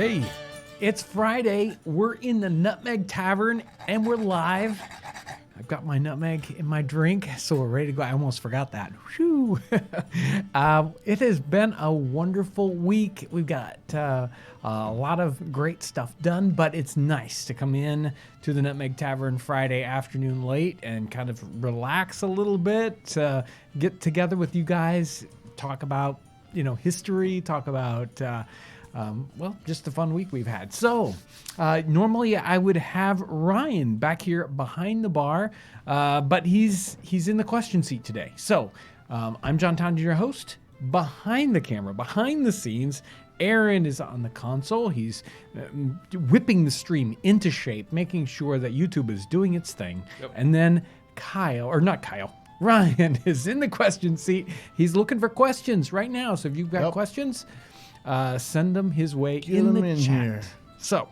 Hey, it's Friday. We're in the Nutmeg Tavern and we're live. I've got my nutmeg in my drink, so we're ready to go. I almost forgot that. Whew. It has been a wonderful week. We've got a lot of great stuff done, but it's nice to come in to the Nutmeg Tavern Friday afternoon late and kind of relax a little bit, get together with you guys, talk about, history, talk about... just the fun week we've had. So, normally I would have Ryan back here behind the bar, but he's in the question seat today. So, I'm John Townsend, your host. Behind the camera, behind the scenes, Aaron is on the console. He's whipping the stream into shape, making sure that YouTube is doing its thing. Yep. And then Ryan is in the question seat. He's looking for questions right now. So if you've got questions... send them his way in the chat. Here. So,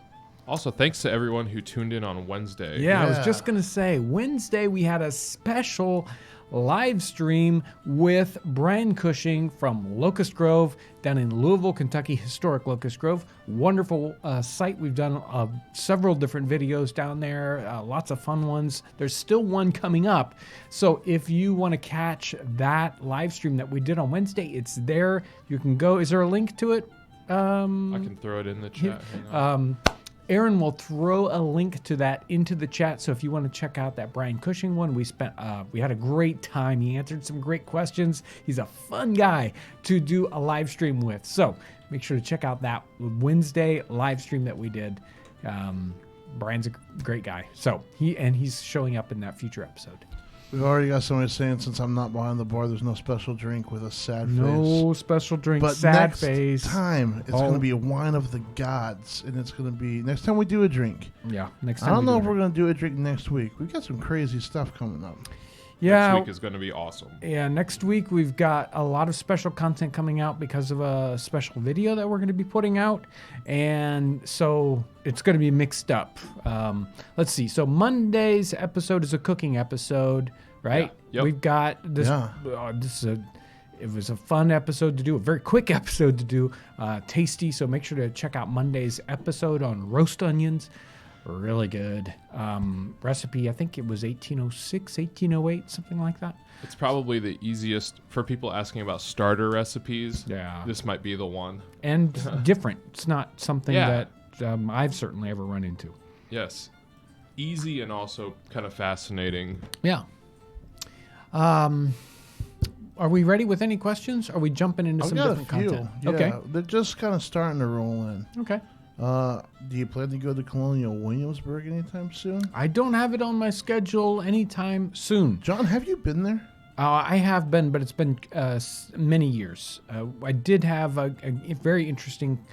also, thanks to everyone who tuned in on Wednesday. Yeah, I was just going to say, Wednesday we had a special live stream with Brian Cushing from Locust Grove down in Louisville, Kentucky, historic Locust Grove. Wonderful site. We've done several different videos down there, lots of fun ones. There's still one coming up. So if you want to catch that live stream that we did on Wednesday, it's there. You can go. Is there a link to it? I can throw it in the chat. Hang on. Aaron will throw a link to that into the chat. So if you want to check out that Brian Cushing one, we had a great time. He answered some great questions. He's a fun guy to do a live stream with. So make sure to check out that Wednesday live stream that we did. Brian's a great guy. So he's showing up in that future episode. We've already got somebody saying, since I'm not behind the bar, there's no special drink with a sad face. No special drink, but sad next face. Time, it's going to be a wine of the gods, and it's going to be next time we do a drink. Yeah, next time. I don't know if we're going to do a drink next week. We've got some crazy stuff coming up. Yeah, next week is going to be awesome. Yeah, next week we've got a lot of special content coming out because of a special video that we're going to be putting out, and so it's going to be mixed up. Let's see. So Monday's episode is a cooking episode, right? Yeah. Yep. We've got this. Yeah. It was a fun episode to do, a very quick episode to do, tasty. So make sure to check out Monday's episode on roast onions. Really good recipe. I think it was 1806, 1808, something like that. It's probably the easiest for people asking about starter recipes. Yeah. This might be the one. And different. It's not something that I've certainly ever run into. Yes. Easy and also kind of fascinating. Yeah. Are we ready with any questions? Are we jumping into some different content? Yeah, okay. They're just kind of starting to roll in. Okay. Do you plan to go to Colonial Williamsburg anytime soon? I don't have it on my schedule anytime soon. John, have you been there? I have been, but it's been many years. I did have a very interesting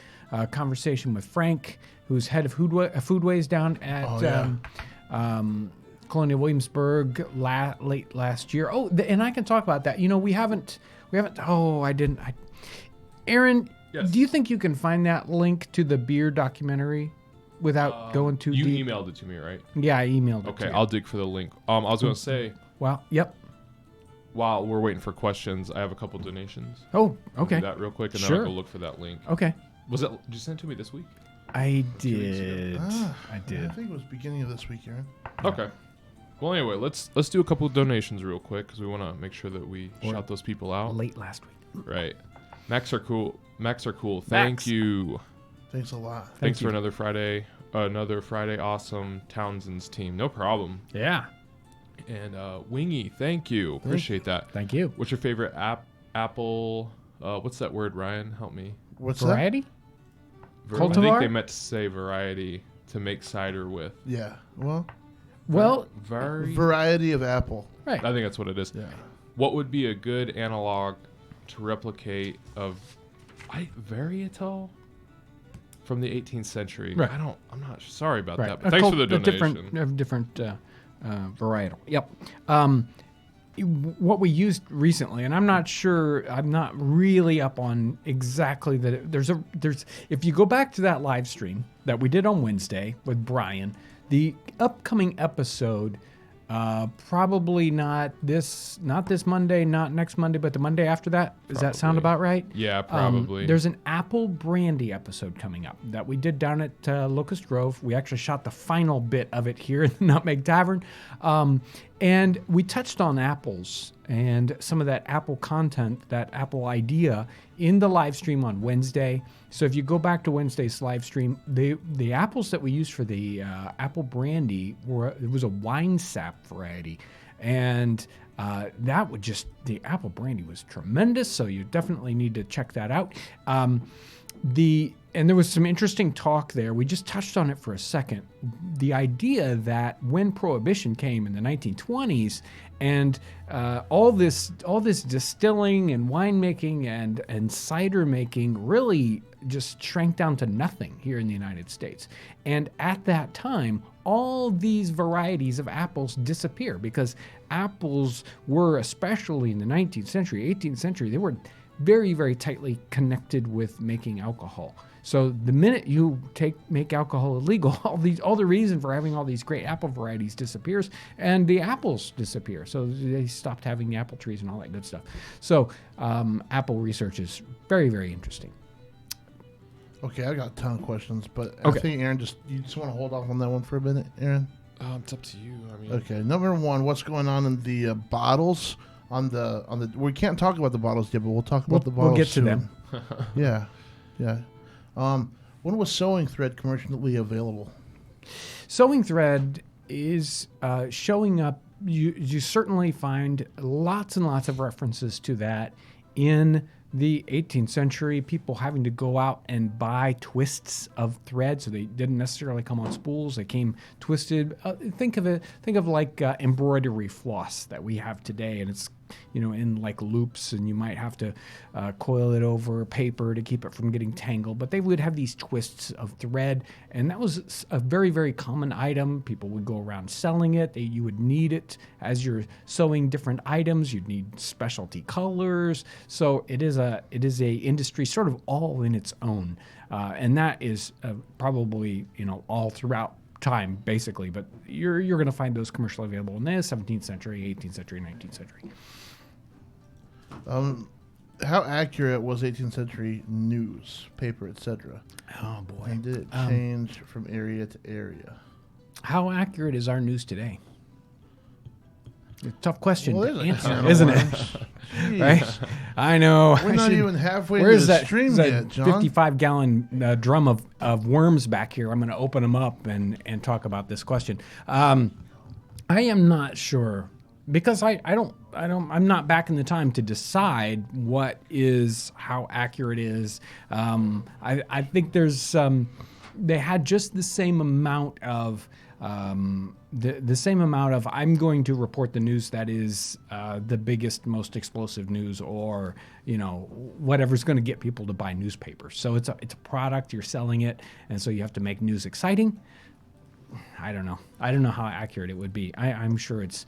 conversation with Frank, who's head of Foodways down at Colonial Williamsburg late last year. Oh, and I can talk about that. We haven't. Oh, I didn't. Aaron. Yes. Do you think you can find that link to the beer documentary without going too deep? You emailed it to me, right? Yeah, I emailed it. Okay, I'll dig for the link. I was going to say. Well, yep. While we're waiting for questions, I have a couple donations. Oh, okay. I'll do that real quick, and then I'll go look for that link. Okay. Did you send it to me this week? I did. I think it was beginning of this week, Aaron. Okay. Well, anyway, let's do a couple of donations real quick because we want to make sure that we shout those people out. Late last week. Right. Max are cool. Thank you. Thanks a lot. Thanks for another Friday. Awesome. Townsend's team. No problem. Yeah. And Wingy, thank you. Appreciate that. Thank you. What's your favorite apple? What's that word, Ryan? Help me. What's variety? I think they meant to say variety to make cider with. Yeah. Variety of apple. Right. I think that's what it is. Yeah. What would be a good analog to replicate of varietal from the 18th century? Right. I'm not sorry about that. But A thanks for the donation. Different varietal. Yep. What we used recently, and I'm not sure, I'm not really up on exactly that. There's if you go back to that live stream that we did on Wednesday with Brian, the upcoming episode Probably not this Monday, not next Monday, but the Monday after that. Does that sound about right? Yeah, probably. There's an apple brandy episode coming up that we did down at Locust Grove. We actually shot the final bit of it here in the Nutmeg Tavern. And we touched on apples and some of that apple content, that apple idea in the live stream on Wednesday. So if you go back to Wednesday's live stream, the apples that we used for the apple brandy it was a wine sap variety. And the apple brandy was tremendous. So you definitely need to check that out. And there was some interesting talk there. We just touched on it for a second. The idea that when Prohibition came in the 1920s, and all this distilling and winemaking and cider making really just shrank down to nothing here in the United States. And at that time, all these varieties of apples disappear because apples were, especially in the 19th century, 18th century, they were very, very tightly connected with making alcohol. So the minute you make alcohol illegal, all the reason for having all these great apple varieties disappears, and the apples disappear. So they stopped having the apple trees and all that good stuff. So apple research is very, very interesting. Okay, I got a ton of questions, but Okay. I think Aaron, you just want to hold off on that one for a minute, Aaron? It's up to you. I mean, Okay, number one, what's going on in the bottles? We can't talk about the bottles yet, but we'll talk about the bottles. We'll get to soon. them. Yeah. When was Sewing Thread commercially available? Sewing Thread is showing up. You certainly find lots and lots of references to that in the 18th century. People having to go out and buy twists of thread, so they didn't necessarily come on spools. They came twisted. Think of like embroidery floss that we have today, and it's in like loops, and you might have to coil it over paper to keep it from getting tangled. But they would have these twists of thread, and that was a very, very common item. People would go around selling it. You would need it as you're sewing different items. You'd need specialty colors. So it is a industry sort of all in its own, and that is probably all throughout time basically. But you're going to find those commercially available in the 17th century, 18th century, 19th century. How accurate was 18th century news, paper, etc.? Oh boy. And did it change from area to area? How accurate is our news today? A tough question Well, to there's a answer, can of isn't it? worms. Right? I know. We're not even halfway to Where's the that stream that yet, John. 55-gallon drum of worms back here? I'm going to open them up and talk about this question. I am not sure because I'm not back in the time to decide how accurate it is. I think there's they had just the same amount of the same amount of I'm going to report the news that is the biggest, most explosive news, or whatever's going to get people to buy newspapers. So it's a product, you're selling it, and so you have to make news exciting. I don't know how accurate it would be. I'm sure it's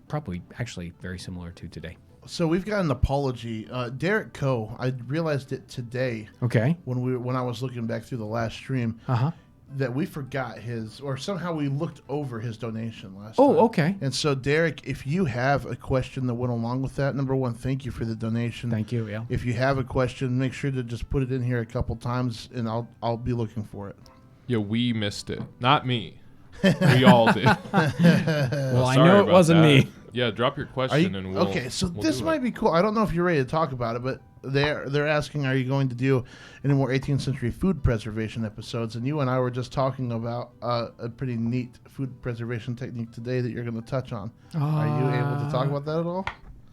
probably actually very similar to today. So we've got an apology. Derek Coe, I realized it today. Okay. When I was looking back through the last stream. Uh-huh. That we forgot or somehow we looked over his donation last Oh, time. okay. And so, Derek, if you have a question that went along with that, number one, thank you for the donation. Thank you, yeah. If you have a question, make sure to just put it in here a couple times, and I'll be looking for it. Yeah, we missed it. Not me. We all did. Well, I Sorry know it about wasn't that. me. Yeah, drop your question and we'll. Okay, so we'll this do might it. be cool. I don't know if you're ready to talk about it, but they're asking, are you going to do any more 18th century food preservation episodes? And you and I were just talking about a pretty neat food preservation technique today that you're going to touch on. Are you able to talk about that at all?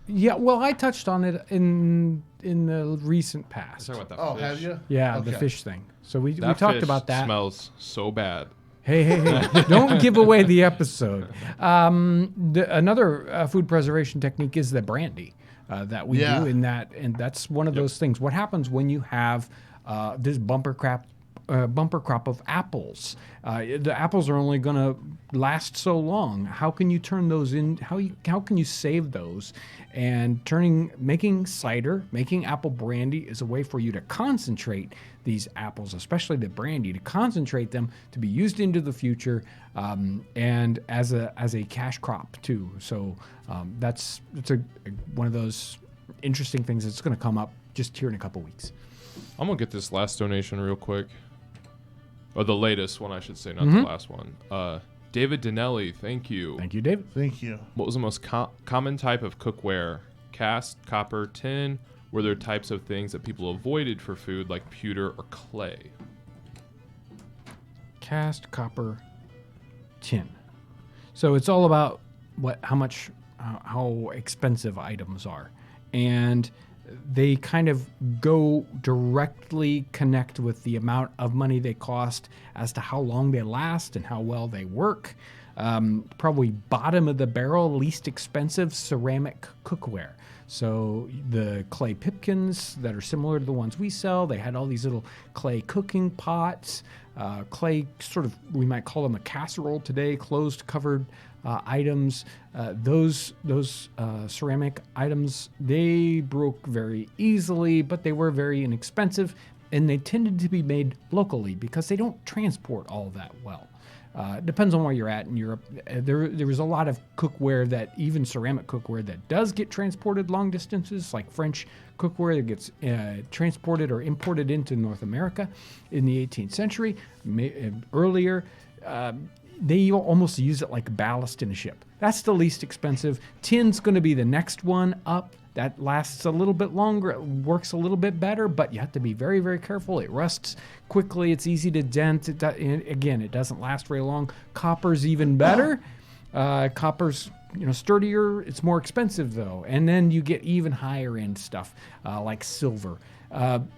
Yeah, well, I touched on it in the recent past. Sorry about that. Oh, fish. have you? Yeah, Okay. the fish thing. So we That talked fish about that. Smells so bad. Hey, don't give away the episode. Another food preservation technique is the brandy that we do in that, and that's one of those things. What happens when you have this bumper crop bumper crop of apples. The apples are only going to last so long. How can you turn those in? How can you save those? And making cider, making apple brandy is a way for you to concentrate these apples, especially the brandy, to concentrate them to be used into the future, and as a cash crop too. So it's one of those interesting things that's going to come up just here in a couple weeks. I'm gonna get this last donation real quick, or the latest one, I should say, not the last one. David Dinelli, thank you. Thank you, David. Thank you. What was the most common type of cookware? Cast, copper, tin? Were there types of things that people avoided for food, like pewter or clay? Cast, copper, tin. So it's all about how expensive items are, and they kind of go directly connect with the amount of money they cost as to how long they last and how well they work. Probably bottom of the barrel, least expensive ceramic cookware. So the clay pipkins that are similar to the ones we sell, they had all these little clay cooking pots, clay sort of, we might call them a casserole today, closed covered items. Those ceramic items, they broke very easily, but they were very inexpensive, and they tended to be made locally because they don't transport all that well. Depends on where you're at in Europe. There was a lot of cookware, that even ceramic cookware, that does get transported long distances, like French cookware that gets transported or imported into North America in the 18th century. Earlier, they almost use it like ballast in a ship. That's the least expensive. Tin's going to be the next one up. That lasts a little bit longer. It works a little bit better, but you have to be very, very careful. It rusts quickly. It's easy to dent. It doesn't last very long. Copper's even better. Copper's sturdier. It's more expensive though. And then you get even higher end stuff like silver.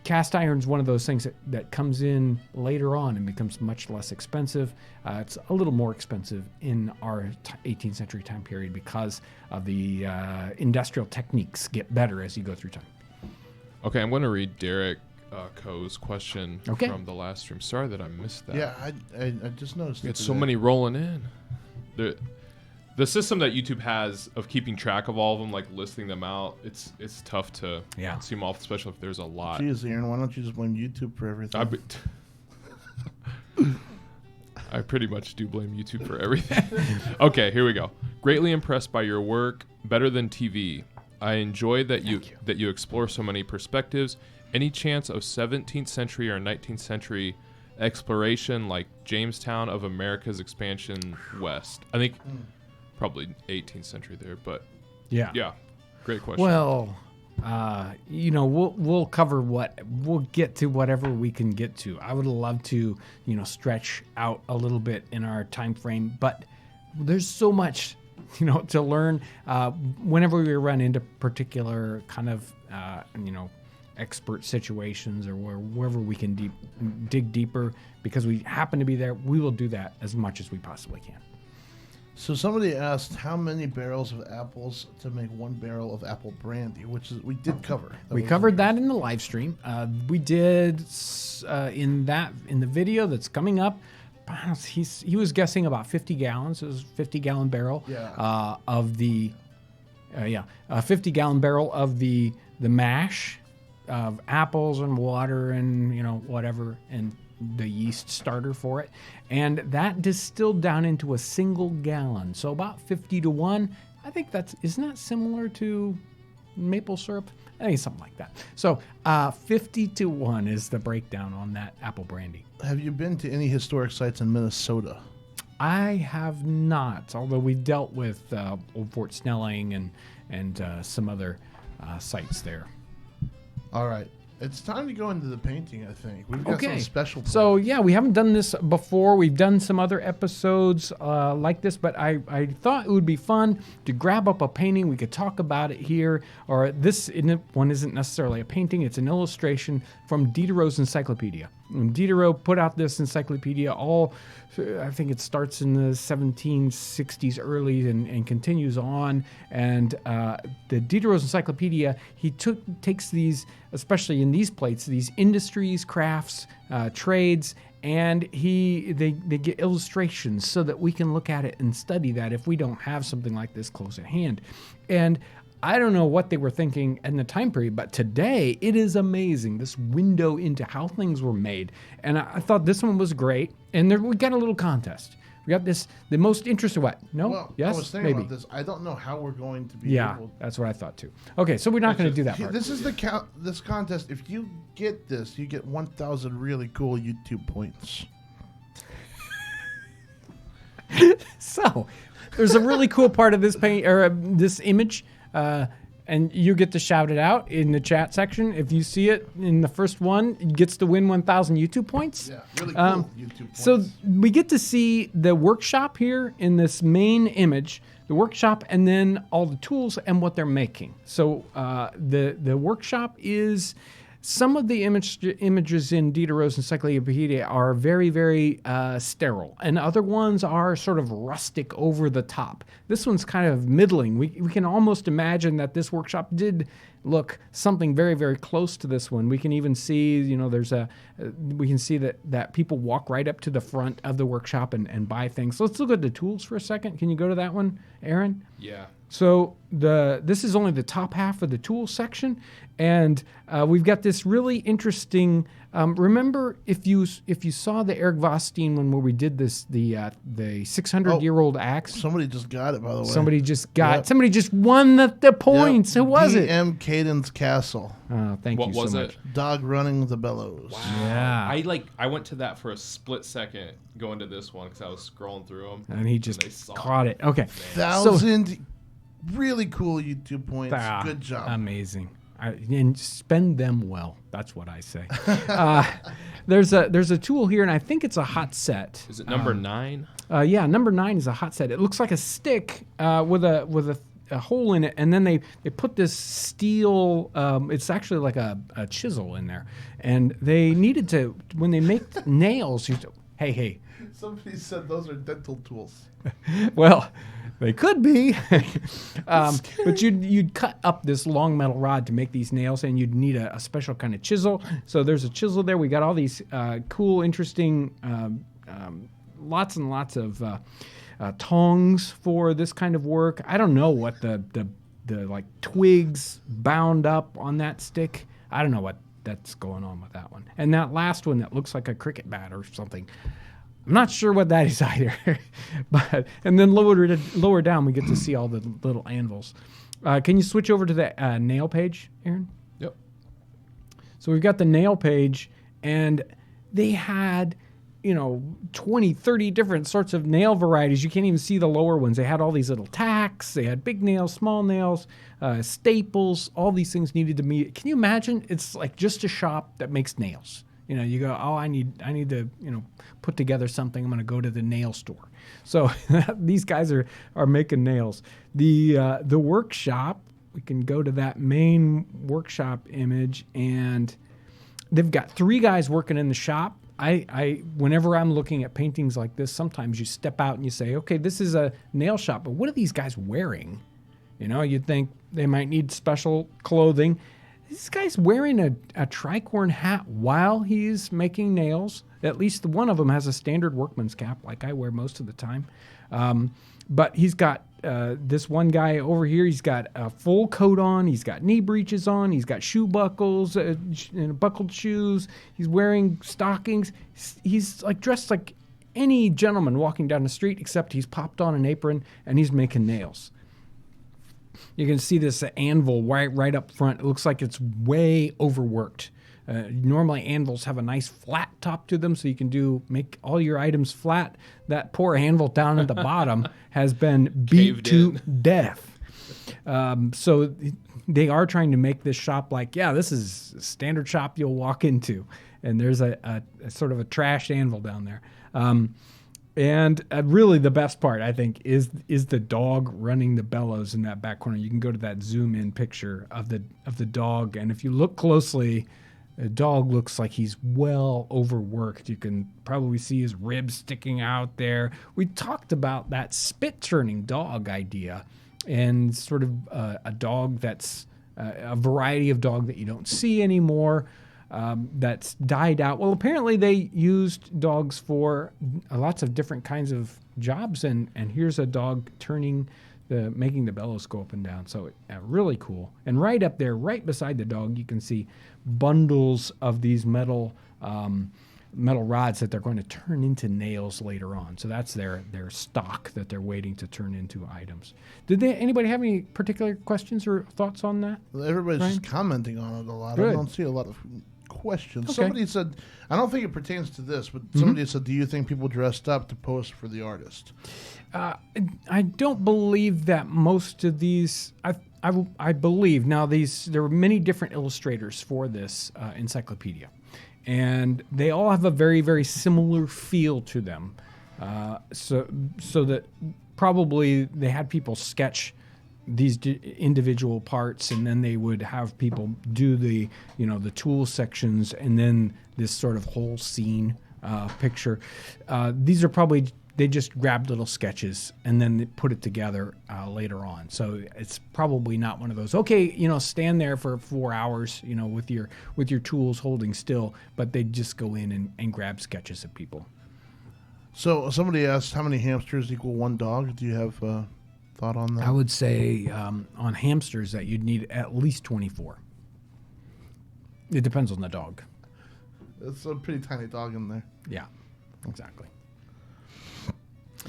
Cast iron's one of those things that comes in later on and becomes much less expensive. It's a little more expensive in our 18th century time period because of the industrial techniques get better as you go through time. Okay, I'm going to read Derek Coe's question from the last stream. Sorry that I missed that. Yeah, I just noticed. We had so many rolling in. The system that YouTube has of keeping track of all of them, like listing them out, it's tough to see them all, especially if there's a lot. Jeez, Aaron, why don't you just blame YouTube for everything? I pretty much do blame YouTube for everything. Okay, here we go. Greatly impressed by your work. Better than TV. I enjoy that you explore so many perspectives. Any chance of 17th century or 19th century exploration, like Jamestown of America's expansion west? I think probably 18th century there, but yeah, great question. Well, we'll cover we'll get to whatever we can get to. I would love to, stretch out a little bit in our time frame, but there's so much, to learn. Whenever we run into particular kind of, expert situations or wherever we can dig deeper, because we happen to be there, we will do that as much as we possibly can. So somebody asked how many barrels of apples to make 1 barrel of apple brandy, which we did cover. We covered that in the live stream. We did in the video that's coming up. He was guessing about 50 gallons. It was a 50-gallon barrel of the 50-gallon barrel of the mash of apples and water and whatever, and the yeast starter for it, and that distilled down into a single gallon, so about 50 to 1. I think isn't that similar to maple syrup? I think it's something like that. So 50 to 1 is the breakdown on that apple brandy. Have you been to any historic sites in Minnesota? I have not, although we've dealt with Old Fort Snelling and some other sites there. All right. It's time to go into the painting, I think. We've got some special plans. So, we haven't done this before. We've done some other episodes like this, but I thought it would be fun to grab up a painting. We could talk about it here. Or this one isn't necessarily a painting. It's an illustration from Diderot's encyclopedia. And Diderot put out this encyclopedia I think it starts in the 1760s early and continues on. And the Diderot's encyclopedia, he takes these especially in these plates, these industries, crafts, trades, and they get illustrations so that we can look at it and study that if we don't have something like this close at hand. And I don't know what they were thinking in the time period, but today it is amazing, this window into how things were made. And I thought this one was great. And we got a little contest. We got the most interesting, what? No? Well, yes? I was thinking Maybe. about this. I don't know how we're going to be able. That's what I thought too. Okay, so we're not going to do that part. This is this contest. If you get this, you get 1,000 really cool YouTube points. So, there's a really cool part of this this image, and you get to shout it out in the chat section. If you see it in the first one, it gets to win 1,000 YouTube points. Yeah, really cool YouTube points. So we get to see the workshop here in this main image, the workshop, and then all the tools and what they're making. So the workshop is. Some of the images in Diderot's Encyclopedia are very, very sterile, and other ones are sort of rustic over the top. This one's kind of middling. We can almost imagine that this workshop did look something very, very close to this one. We can even see, we can see that people walk right up to the front of the workshop and buy things. So let's look at the tools for a second. Can you go to that one, Aaron? Yeah. So this is only the top half of the tool section, and we've got this really interesting. Remember, if you saw the Eric Vostein one where we did the 600-year-old axe. Somebody just got it, by the way. Somebody just won the points. Who was it? D.M. Caden's Castle. Oh, thank you so much. What was it? Dog running the bellows. Wow. Yeah. I went to that for a split second going to this one because I was scrolling through them. And he just caught it. Okay. 1,000 really cool YouTube points. Good job. Amazing. And spend them well. That's what I say. There's a tool here, and I think it's a hot set. Is it number 9? Yeah, number 9 is a hot set. It looks like a stick with a hole in it, and then they put this steel. It's actually like a chisel in there, and they needed to when they make nails. Hey. Somebody said those are dental tools. Well, they could be, but you'd cut up this long metal rod to make these nails, and you'd need a special kind of chisel. So there's a chisel there. We got all these cool, interesting, lots and lots of tongs for this kind of work. I don't know what the like twigs bound up on that stick. I don't know what that's going on with that one. And that last one that looks like a cricket bat or something. I'm not sure what that is either. And then lower down, we get to see all the little anvils. Can you switch over to the nail page, Aaron? Yep. So we've got the nail page, and they had, 20, 30 different sorts of nail varieties. You can't even see the lower ones. They had all these little tacks. They had big nails, small nails, staples. All these things needed to meet. Can you imagine? It's like just a shop that makes nails. You go, oh, I need to, put together something. I'm going to go to the nail store. So these guys are making nails. The workshop, we can go to that main workshop image, and they've got 3 guys working in the shop. Whenever I'm looking at paintings like this, sometimes you step out and you say, okay, this is a nail shop, but what are these guys wearing? You'd think they might need special clothing. This guy's wearing a tricorn hat while he's making nails. At least one of them has a standard workman's cap, like I wear most of the time. But he's got this one guy over here. He's got a full coat on. He's got knee breeches on. He's got shoe buckles, and buckled shoes. He's wearing stockings. He's like dressed like any gentleman walking down the street, except he's popped on an apron and he's making nails. You can see this anvil right up front. It looks like it's way overworked. Normally anvils have a nice flat top to them, so you can make all your items flat. That poor anvil down at the bottom has been beat to death. So they are trying to make this shop like, yeah, this is a standard shop you'll walk into. And there's a sort of a trash anvil down there. And really the best part, I think, is the dog running the bellows in that back corner. You can go to that zoom in picture of the dog, and if you look closely, the dog looks like he's well overworked. You can probably see his ribs sticking out there. We talked about that spit turning dog idea, and sort of a dog that's a variety of dog that you don't see anymore. That's died out. Well, apparently they used dogs for lots of different kinds of jobs, and here's a dog making the bellows go up and down. So really cool. And right up there, right beside the dog, you can see bundles of these metal rods that they're going to turn into nails later on. So that's their stock that they're waiting to turn into items. Anybody have any particular questions or thoughts on that? Everybody's Ryan? just commenting on it a lot. Good. I don't see a lot of questions. Okay. Somebody said, I don't think it pertains to this, but somebody said, do you think people dressed up to pose for the artist? I don't believe that most of these. I believe now there were many different illustrators for this encyclopedia, and they all have a very, very similar feel to them. So that probably they had people sketch these individual parts, and then they would have people do the tool sections, and then this sort of whole scene picture. These are probably. They just grabbed little sketches and then they put it together later on. So it's probably not one of those, stand there for 4 hours, with your tools holding still, but they just go in and grab sketches of people. So somebody asked, how many hamsters equal one dog? Do you have a thought on that? I would say on hamsters that you'd need at least 24. It depends on the dog. It's a pretty tiny dog in there. Yeah, exactly.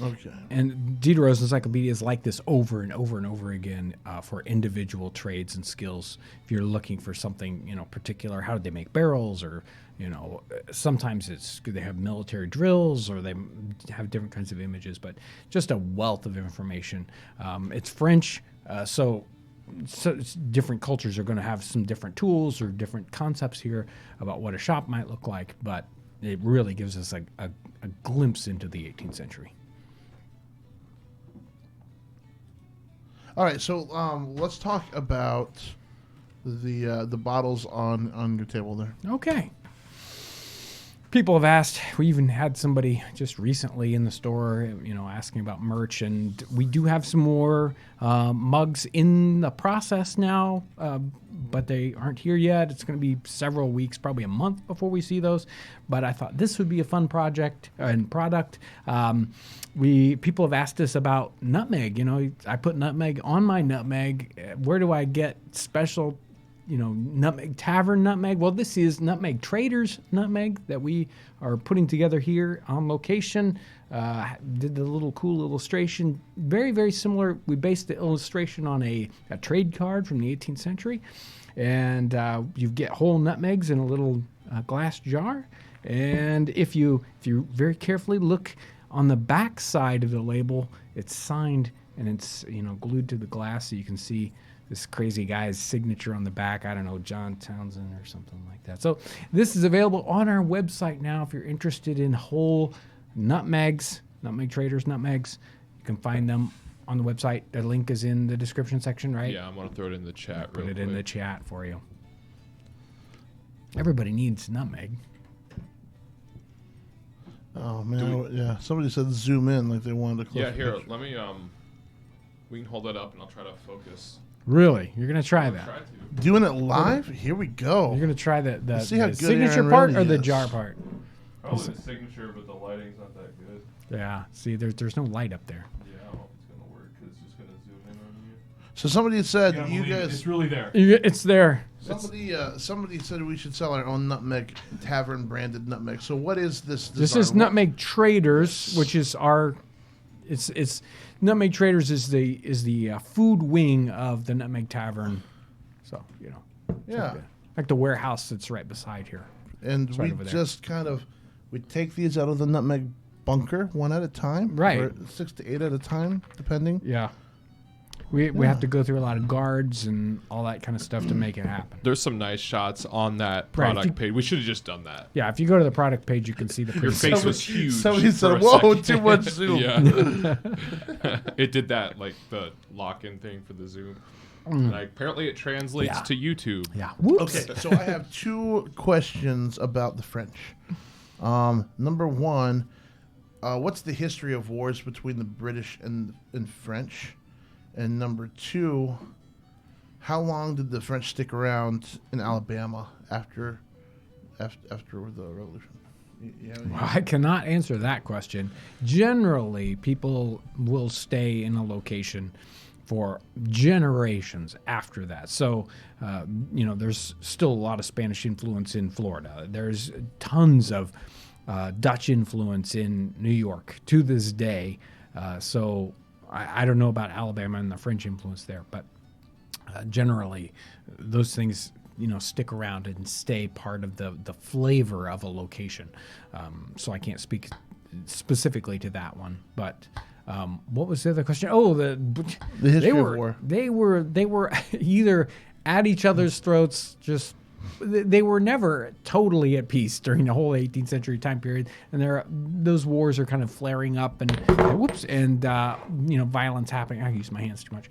Okay. And Diderot's encyclopedia is like this over and over and over again for individual trades and skills. If you're looking for something, particular, how did they make barrels, or sometimes they have military drills, or they have different kinds of images, but just a wealth of information. It's French, so different cultures are going to have some different tools or different concepts here about what a shop might look like, but it really gives us a glimpse into the 18th century. All right, so let's talk about the bottles on your table there. Okay. People have asked. We even had somebody just recently in the store, asking about merch, and we do have some more mugs in the process now, but they aren't here yet. It's going to be several weeks, probably a month before we see those. But I thought this would be a fun project and product. People have asked us about nutmeg. I put nutmeg on my nutmeg. Where do I get special? Nutmeg Tavern nutmeg. Well, this is Nutmeg Traders nutmeg that we are putting together here on location. Did the little cool illustration. Very, very similar. We based the illustration on a trade card from the 18th century. And you get whole nutmegs in a little glass jar. And if you very carefully look on the back side of the label, it's signed and it's glued to the glass, so you can see this crazy guy's signature on the back. I don't know, John Townsend or something like that. So this is available on our website now. If you're interested in whole nutmegs, Nutmeg Traders nutmegs, you can find them on the website. The link is in the description section, right? Yeah, I'm going to throw it in the chat Put real it quick. in the chat for you. Everybody needs nutmeg. Oh, man. Yeah, somebody said zoom in like they wanted to close. Yeah, here, let me, we can hold that up and I'll try to focus. Really? You're going to try that? Try to. Doing it live? Here we go. You're going to try the Let's see how the good signature Aaron part really or the is. jar part? Probably the signature, but the lighting's not that good. Yeah. See, there's no light up there. Yeah, I don't know if it's going to work because it's just going to zoom in on you. So somebody said gotta you believe it. guys. It's really there. It's there. Somebody said we should sell our own Nutmeg Tavern branded nutmeg. So what is this? This design? is Nutmeg Traders, which is our. It's Nutmeg Traders is the food wing of the Nutmeg Tavern. So Yeah. like the warehouse that's right beside here. And It's right we over there. just we take these out of the nutmeg bunker one at a time. Right. Or 6 to 8 at a time, depending. Yeah. We have to go through a lot of guards and all that kind of stuff to make it happen. There's some nice shots on that Right, if product you- page. We should have just done that. Yeah, if you go to the product page, you can see the Your pretty face was huge. Somebody for said, a "Whoa, second." too much zoom." Yeah. It did that, like the lock-in thing for the Zoom. And apparently it translates Yeah. to YouTube. Yeah. Whoops. Okay, so I have 2 questions about the French. Number 1, what's the history of wars between the British and French? And number 2, How long did the French stick around in Alabama after the Revolution? Well, I cannot answer that question. Generally, people will stay in a location for generations after that. So, there's still a lot of Spanish influence in Florida. There's tons of Dutch influence in New York to this day. So I don't know about Alabama and the French influence there, but generally those things, stick around and stay part of the flavor of a location. So I can't speak specifically to that one, but what was the other question? Oh, the history of war. They were either at each other's throats, just they were never totally at peace during the whole 18th century time period, and those wars are kind of flaring up and violence happening. I use my hands too much.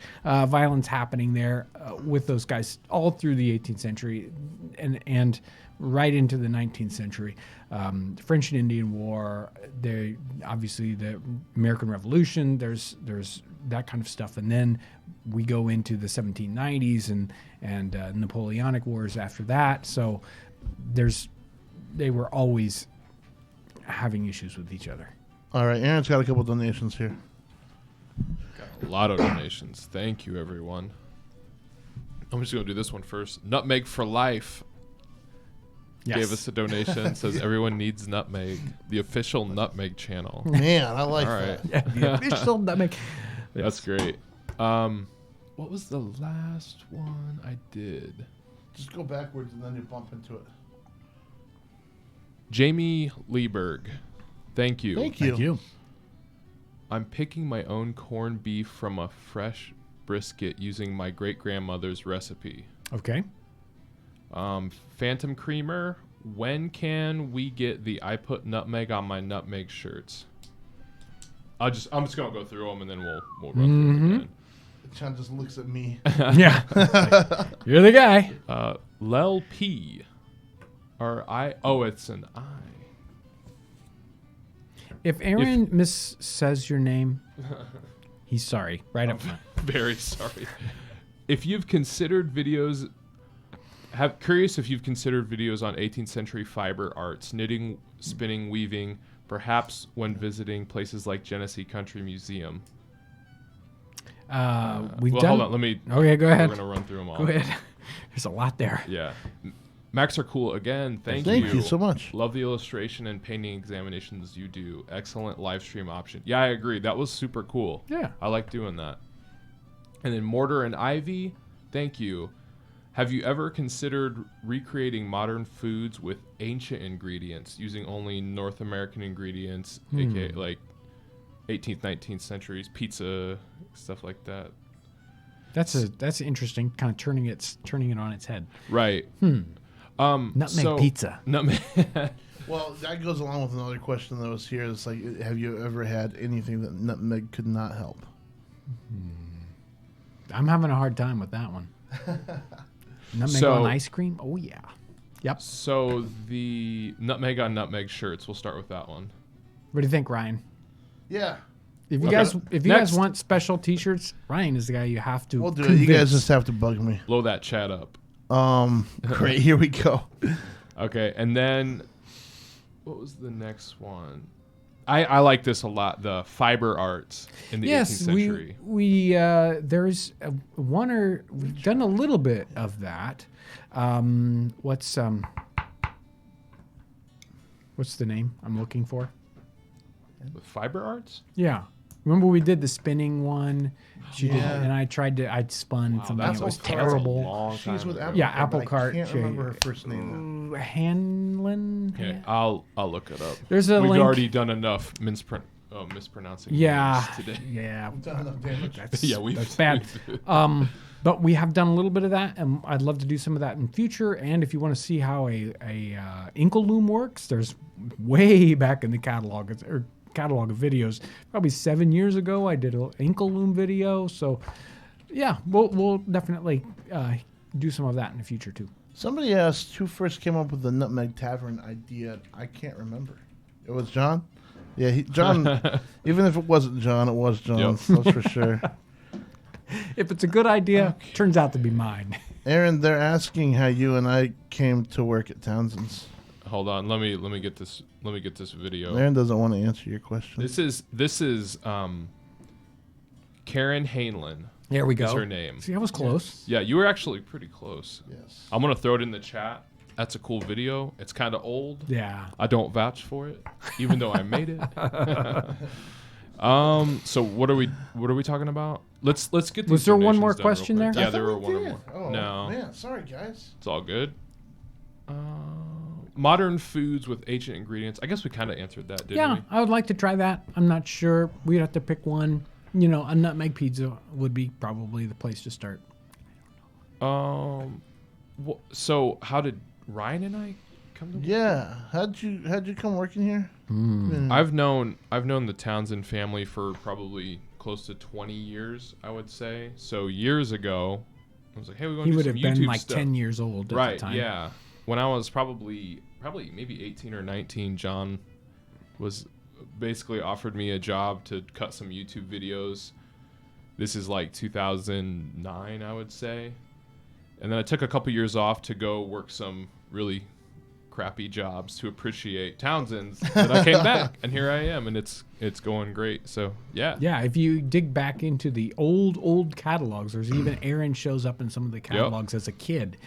Violence happening there with those guys all through the 18th century and right into the 19th century. The French and Indian War, obviously the American Revolution, there's that kind of stuff. And then we go into the 1790s and Napoleonic Wars after that. So they were always having issues with each other. All right, Aaron's got a couple donations here. Got a lot of donations. Thank you, everyone. I'm just going to do this one first. Nutmeg for Life gave us a donation. Says everyone needs nutmeg. The official Nutmeg channel. Man, I like All that. right. Yeah, the official Nutmeg. That's great. What was the last one I did? Just go backwards and then you bump into it. Jamie Lieberg. Thank you. Thank you. I'm picking my own corned beef from a fresh brisket using my great-grandmother's recipe. Okay. Phantom Creamer, when can we get the I put nutmeg on my nutmeg shirts? I'm just gonna go through them and then we'll run through them again. John just looks at me. Yeah. You're the guy. Lel P. It's an I. If Aaron says your name, he's sorry. Right up front. Very sorry. If you've considered videos, curious if you've considered videos on 18th century fiber arts, knitting, spinning, weaving, perhaps when visiting places like Genesee Country Museum. Hold on. Let me. Okay, go ahead. We're gonna run through them all. Go ahead. There's a lot there. Yeah. Max are cool again. Thank you so much. Love the illustration and painting examinations you do. Excellent live stream option. Yeah, I agree. That was super cool. Yeah. I like doing that. And then Mortar and Ivy, thank you. Have you ever considered recreating modern foods with ancient ingredients using only North American ingredients, aka like 18th, 19th centuries pizza, stuff like that? That's interesting. Kind of turning it on its head. Right. Nutmeg pizza. Nutmeg. Well, that goes along with another question that was here. It's like, have you ever had anything that nutmeg could not help? I'm having a hard time with that one. Nutmeg on ice cream? Oh, yeah. Yep. So the nutmeg on nutmeg shirts, we'll start with that one. What do you think, Ryan? Yeah. If you guys want special T-shirts, Ryan is the guy you have to. We'll do it. You guys just have to bug me. Blow that chat up. Great. Here we go. Okay, and then what was the next one? I like this a lot. The fiber arts in the 18th century. we there's we've done a little bit of that. What's the name I'm looking for? With fiber arts? Yeah. Remember we did the spinning one? She did, Yeah. and I'd spun something that was terrible. She's with Apple. Yeah, Apple Cart. I can't remember her first name. Hanlon? Okay, I'll look it up. There's a We've link. already done enough mispronouncing Yeah. names today. Yeah. We've done enough damage. That's bad. But we have done a little bit of that, and I'd love to do some of that in future. And if you want to see how a Inkle loom works, there's way back in the catalog of videos, probably 7 years ago, I did an Inkle loom video. So, yeah, we'll definitely do some of that in the future too. Somebody asked who first came up with the Nutmeg Tavern idea. I can't remember. It was John? Yeah, John. Even if it wasn't John, it was John. Yep. That's for sure. If it's a good idea, turns out to be mine. Aaron, they're asking how you and I came to work at Townsend's. Hold on, let me get this video. Aaron doesn't want to answer your question. This is Karen Hanlon. There we go. Is her name. See, I was close. Yeah, you were actually pretty close. Yes. I'm gonna throw it in the chat. That's a cool video. It's kind of old. Yeah. I don't vouch for it, even though I made it. So what are we talking about? Let's get these. Was there one more donations done real question quick. there? Yeah, I there thought were we one did. more. Oh, No, man, sorry guys. it's all good. Modern foods with ancient ingredients. I guess we kind of answered that, didn't Yeah, we? I would like to try that. I'm not sure. We'd have to pick one. You know, a nutmeg pizza would be probably the place to start. So how did Ryan and I come to work? Yeah, how'd you come working here? I've known the Townsend family for probably close to 20 years, I would say. So years ago, I was like, hey, we want He to do would some have been YouTube like stuff. 10 years old at Right, the time. yeah. When I was probably maybe 18 or 19, John was basically offered me a job to cut some YouTube videos. This is like 2009, I would say. And then I took a couple years off to go work some really crappy jobs to appreciate Townsend's. But I came back, and here I am, and it's going great. So, yeah. Yeah, if you dig back into the old catalogs, there's even Aaron shows up in some of the catalogs as a kid.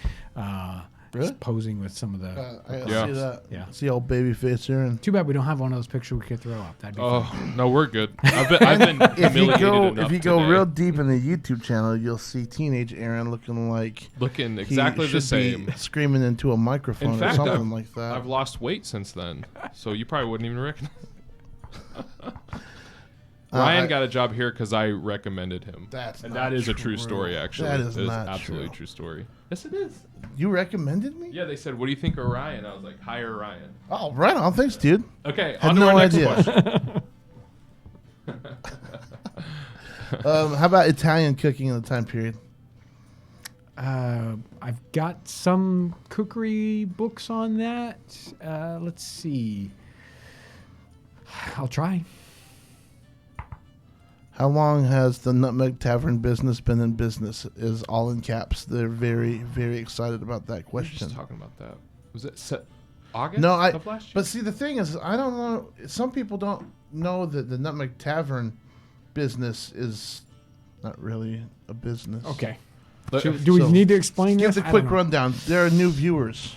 Really? Posing with some of the... I Yeah. see that. Yeah. See old baby face Aaron. Too bad we don't have one of those pictures we could throw up. That'd be Oh, fun. no, we're good. I've been humiliated enough If you go today. real deep in the YouTube channel, you'll see teenage Aaron looking like Looking he exactly the should be same. screaming into a microphone In fact, or something like that. I've lost weight since then, so you probably wouldn't even recognize. Ryan got a job here because I recommended him. That's and not that is a true. true story, actually. That is It not absolutely true. true story. Yes, it is. You recommended me? Yeah, they said, "What do you think of Ryan?" I was like, "Hire Ryan." Oh, right on. Thanks, dude. Okay, Had on to no our next idea. question. How about Italian cooking in the time period? I've got some cookery books on that. Let's see. I'll try. How long has the Nutmeg Tavern business been in business? Is all in caps. They're very, very excited about that We were question. just talking about that. Was it August? No, of last year? But see, the thing is, I don't know. Some people don't know that the Nutmeg Tavern business is not really a business. Okay. But- Do we So, need to explain Give this? the I quick don't know. rundown. There are new viewers.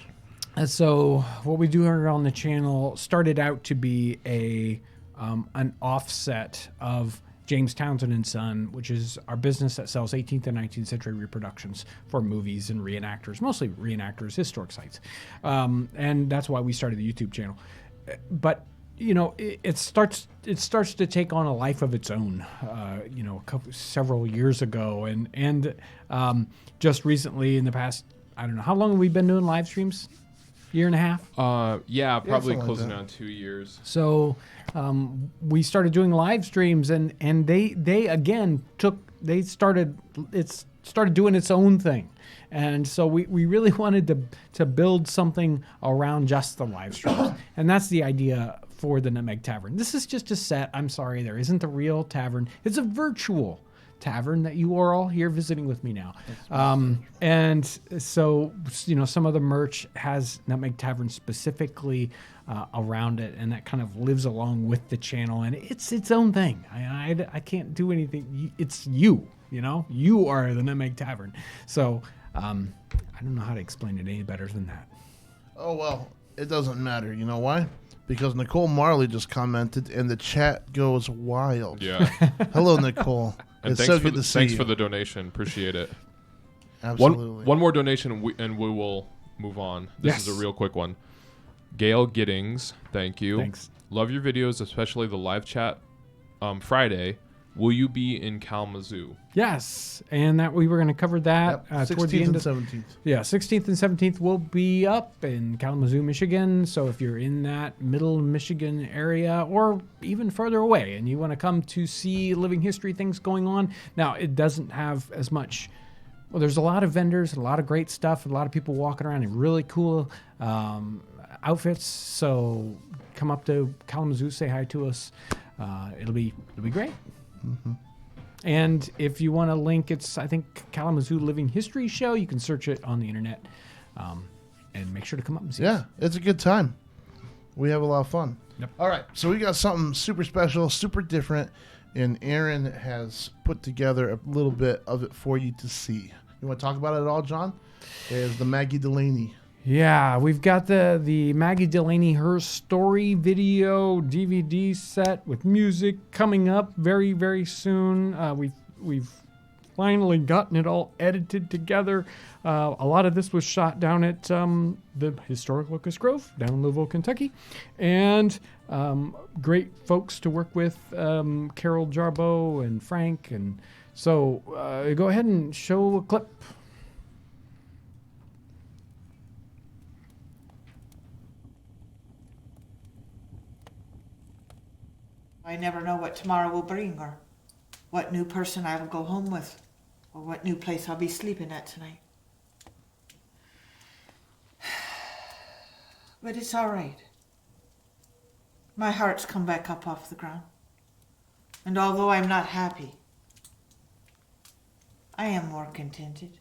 And so what we do here on the channel started out to be an offset of James Townsend and Son, which is our business that sells 18th and 19th century reproductions for movies and reenactors, mostly reenactors, historic sites. And that's why we started the YouTube channel. But you know, it starts to take on a life of its own. You know, several years ago, and just recently in the past, I don't know, how long have we been doing live streams? Year and a half. yeah, probably something like closing that. on 2 years. So we started doing live streams, and they again started doing its own thing. And so we really wanted to build something around just the live streams. And that's the idea for the Nutmeg Tavern. This is just a set. I'm sorry, there isn't a real tavern. It's a virtual tavern that you are all here visiting with me now. And so, you know, some of the merch has Nutmeg Tavern specifically around it, and that kind of lives along with the channel. And it's its own thing. I can't do anything. It's you know? You are the Nutmeg Tavern. So I don't know how to explain it any better than that. Oh, well, it doesn't matter. You know why? Because Nicole Marley just commented, and the chat goes wild. Yeah. Hello, Nicole. And It's thanks so for good the, to see thanks you. for the donation. Appreciate it. Absolutely. One more donation, and we will move on. This Yes. is a real quick one. Gail Giddings, thank you. Thanks. Love your videos, especially the live chat Friday. Will you be in Kalamazoo? Yes, and that we were going to cover that Yep. toward the 16th end and of 17th. Yeah, 16th and 17th will be up in Kalamazoo, Michigan. So if you're in that middle Michigan area or even further away and you want to come to see living history things going on, now it doesn't have as much. Well, there's a lot of vendors, a lot of great stuff, a lot of people walking around in really cool outfits. So come up to Kalamazoo, say hi to us. It'll be great. And if you want a link, it's, I think, Kalamazoo Living History Show. You can search it on the internet. And make sure to come up and see us. Yeah, it's a good time. We have a lot of fun. Yep. All right, so we got something super special, super different, and Aaron has put together a little bit of it for you to see. You want to talk about it at all, John? There's the Maggie Delaney. Yeah, we've got the Maggie Delaney Her Story video DVD set with music coming up very, very soon. We've finally gotten it all edited together. A lot of this was shot down at the historic Locust Grove down in Louisville, Kentucky. And great folks to work with, Carol Jarboe and Frank. And so go ahead and show a clip. I never know what tomorrow will bring, or what new person I will go home with, or what new place I'll be sleeping at tonight. But it's all right. My heart's come back up off the ground. And although I'm not happy, I am more contented.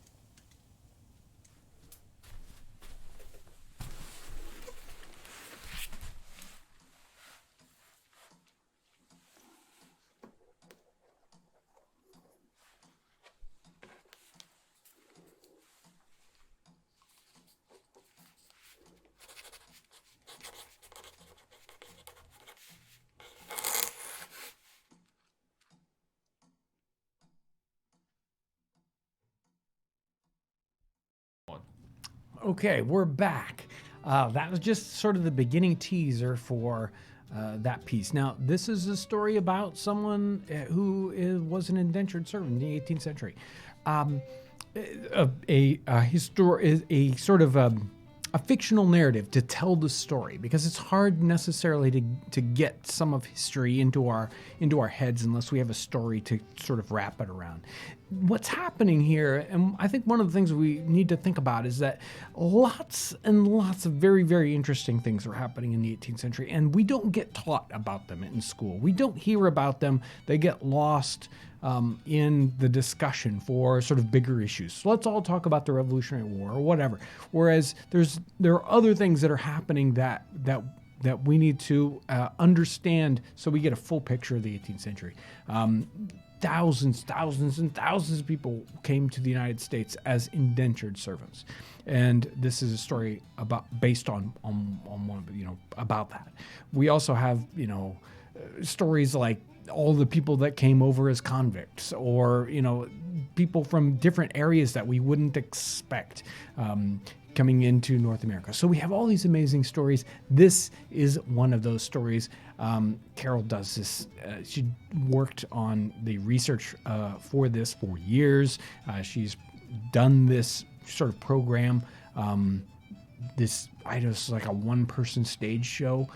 Okay, we're back. That was just sort of the beginning teaser for that piece. Now, this is a story about someone was an indentured servant in the 18th century. A sort of a fictional narrative to tell the story, because it's hard necessarily to get some of history into our heads unless we have a story to sort of wrap it around. What's happening here, and I think one of the things we need to think about, is that lots and lots of very, very interesting things are happening in the 18th century, and we don't get taught about them in school. We don't hear about them. They get lost in the discussion for sort of bigger issues. So let's all talk about the Revolutionary War or whatever. Whereas there are other things that are happening that we need to understand so we get a full picture of the 18th century. Thousands and thousands of people came to the United States as indentured servants, and this is a story based on one, about that. We also have stories like all the people that came over as convicts, or people from different areas that we wouldn't expect coming into North America. So we have all these amazing stories. This is one of those stories. Carol does this. She worked on the research for this for years. She's done this sort of program. This is like a one-person stage show.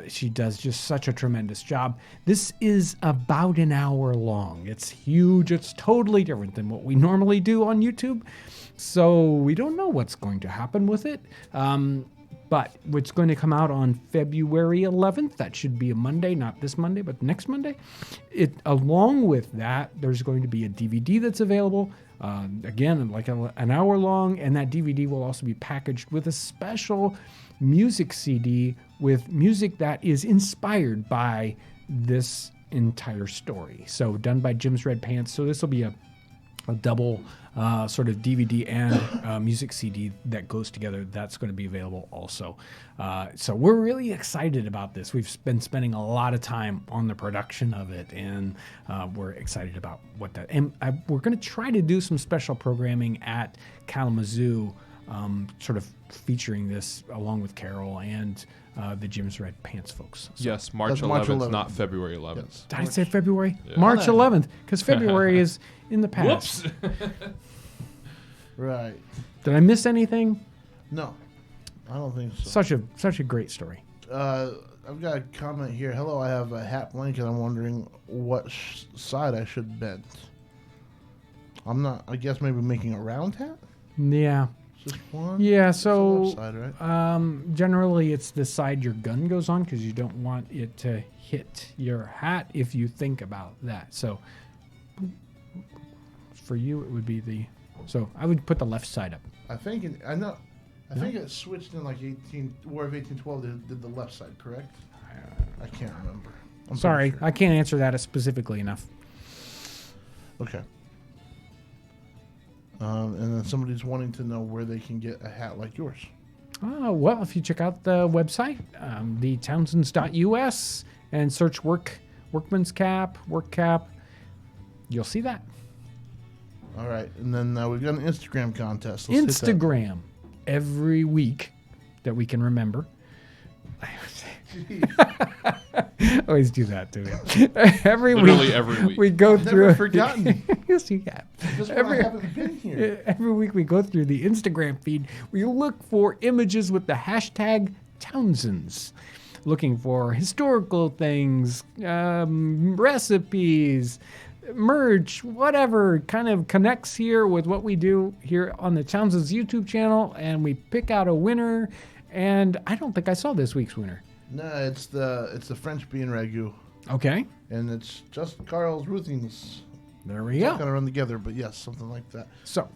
She does just such a tremendous job. This is about an hour long. It's huge. It's totally different than what we normally do on YouTube. So we don't know what's going to happen with it. But it's going to come out on February 11th. That should be a Monday, not this Monday, but next Monday. Along with that, there's going to be a DVD that's available. Again, like an hour long, and that DVD will also be packaged with a special music CD with music that is inspired by this entire story. So done by Jim's Red Pants. So this will be a double sort of DVD and music CD that goes together. That's going to be available also. So we're really excited about this. We've been spending a lot of time on the production of it, and we're excited about what that. And we're going to try to do some special programming at Kalamazoo, sort of featuring this along with Carol and the Jim's Red Pants folks. So Yes, March That's March 11th, 11th. not February 11th. Yes. did I say February? Yeah. March 11th, because February is in the past. Whoops. Right. Did I miss anything? No, I don't think so. Such a great story. I've got a comment here. Hello, I have a hat blanket. I'm wondering what side I should bend. I'm not. I guess maybe making a round hat. Yeah. Just one. Yeah. It's the So left side, right? generally, it's the side your gun goes on, because you don't want it to hit your hat if you think about that. So For you, it would be the. So I would put the left side up. I think it switched in like War of 1812. They did the left side, correct? I can't remember. I'm Sorry, pretty sure. I can't answer that specifically enough. Okay. And then somebody's wanting to know where they can get a hat like yours. Well, if you check out the website, the Townsends.us, and search workman's cap, work cap, you'll see that. All right, and then we've got an Instagram contest. Let's hit that. Instagram every week that we can remember. Always do that to you. Literally every week. we go through. Never forgotten. Yes, you have. Just when I haven't been here. Every week we go through the Instagram feed. We look for images with the hashtag Townsends. Looking for historical things, recipes, merch, whatever kind of connects here with what we do here on the Townsends YouTube channel. And we pick out a winner. And I don't think I saw this week's winner. No, it's the French bean ragu, Okay. and it's just Carl's Ruthings. There we Not go. gonna run together, but yes, something like that. So,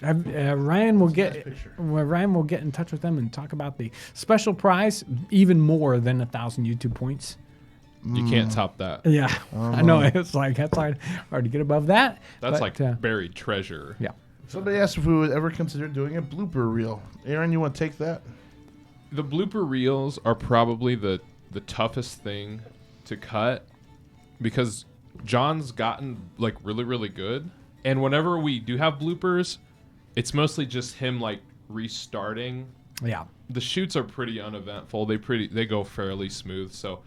Ryan will get nice picture. Ryan will get in touch with them and talk about the special prize, even more than 1,000 YouTube points. You can't top that. Yeah, I know. It's like that's hard to get above that. That's but, like buried treasure. yeah. Somebody asked if we would ever consider doing a blooper reel. Aaron, you want to take that? The blooper reels are probably the toughest thing to cut because John's gotten like really, really good. And whenever we do have bloopers, it's mostly just him like restarting. Yeah. The shoots are pretty uneventful. They go fairly smooth. So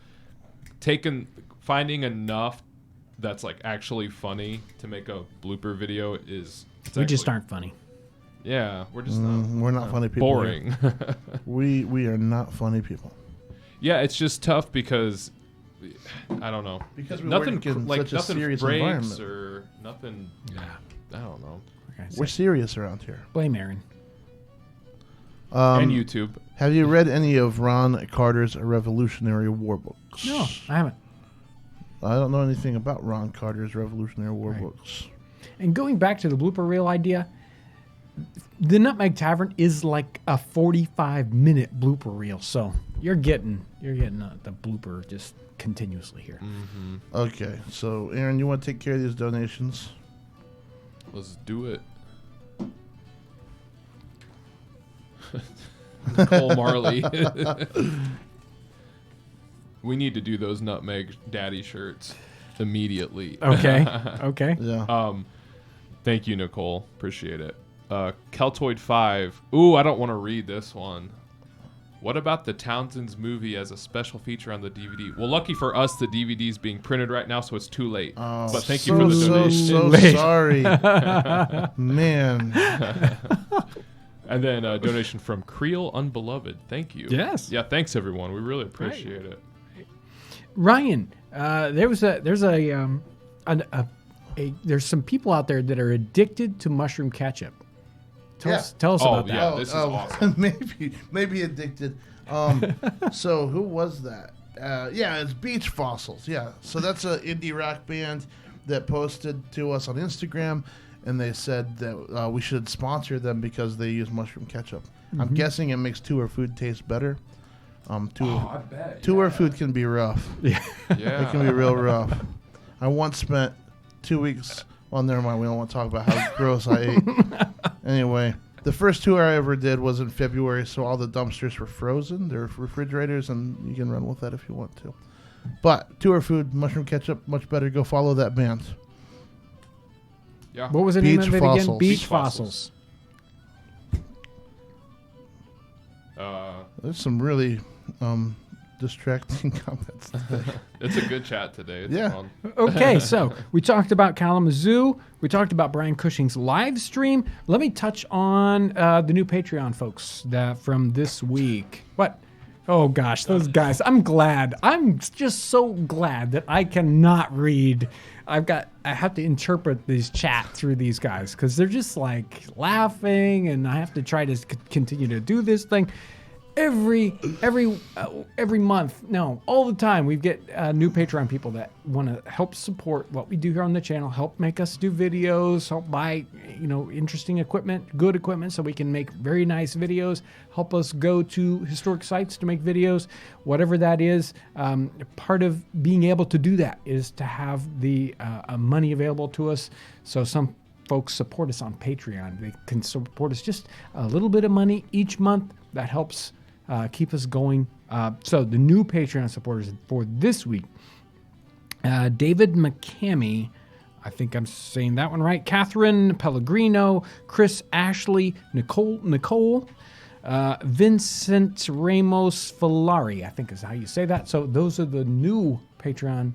finding enough that's like actually funny to make a blooper video is We just aren't funny. Yeah, we're just We're not funny people. boring. We are not funny people. Yeah, it's just tough because I don't know. Because we nothing work in like such a nothing serious breaks environment. or nothing. Yeah. I don't know. Okay, We're serious around here. blame Aaron. And YouTube. Have you read any of Ron Carter's Revolutionary War books? No, I haven't. I don't know anything about Ron Carter's Revolutionary War Right. books. And going back to the blooper reel idea, the Nutmeg Tavern is like a 45-minute blooper reel, so you're getting the blooper just continuously here. Okay, so Aaron, you want to take care of these donations? Let's do it. Nicole Marley. We need to do those Nutmeg Daddy shirts immediately. Okay. Okay. Yeah. Thank you, Nicole. Appreciate it. Keltoid 5. Ooh, I don't want to read this one. What about the Townsends movie as a special feature on the DVD? Well, lucky for us, the DVD's being printed right now, so it's too late. Oh, but thank you for the donation. So Late. sorry. Man. And then a donation from Creel Unbeloved. Thank you. Yes. Yeah, thanks, everyone. We really appreciate it. Ryan, there's some people out there that are addicted to mushroom ketchup. Tell us Oh, about that. yeah. This is awesome. maybe addicted. So who was that? Yeah, it's Beach Fossils. Yeah, so that's an indie rock band that posted to us on Instagram, and they said that we should sponsor them because they use mushroom ketchup. I'm guessing it makes tour food taste better. I bet. Tour food can be rough. Yeah. Yeah. It can be real rough. I once spent 2 weeks. Well, never mind. We don't want to talk about how gross I ate. Anyway, the first tour I ever did was in February, so all the dumpsters were frozen. They're refrigerators, and you can run with that if you want to. But tour food, mushroom ketchup, much better. Go follow that band. Yeah. What was the name Beach of it Fossils. again? Beach Beach Fossils. There's some really distracting comments today. It's a good chat today. It's Yeah. fun. Okay, so we talked about Kalamazoo. We talked about Brian Cushing's live stream. Let me touch on the new Patreon folks from this week. What? Oh gosh, those guys. I'm glad. I'm just so glad that I cannot read. I have to interpret these chat through these guys because they're just like laughing, and I have to try to continue to do this thing. every month, no, all the time, we get new Patreon people that want to help support what we do here on the channel, help make us do videos, help buy, interesting equipment, good equipment, so we can make very nice videos, help us go to historic sites to make videos, whatever that is. Part of being able to do that is to have the money available to us. So some folks support us on Patreon. They can support us just a little bit of money each month. That helps keep us going. So the new Patreon supporters for this week, David McCamey, I think I'm saying that one right, Catherine Pellegrino, Chris Ashley, Nicole, Vincent Ramos Filari, I think is how you say that. So those are the new Patreon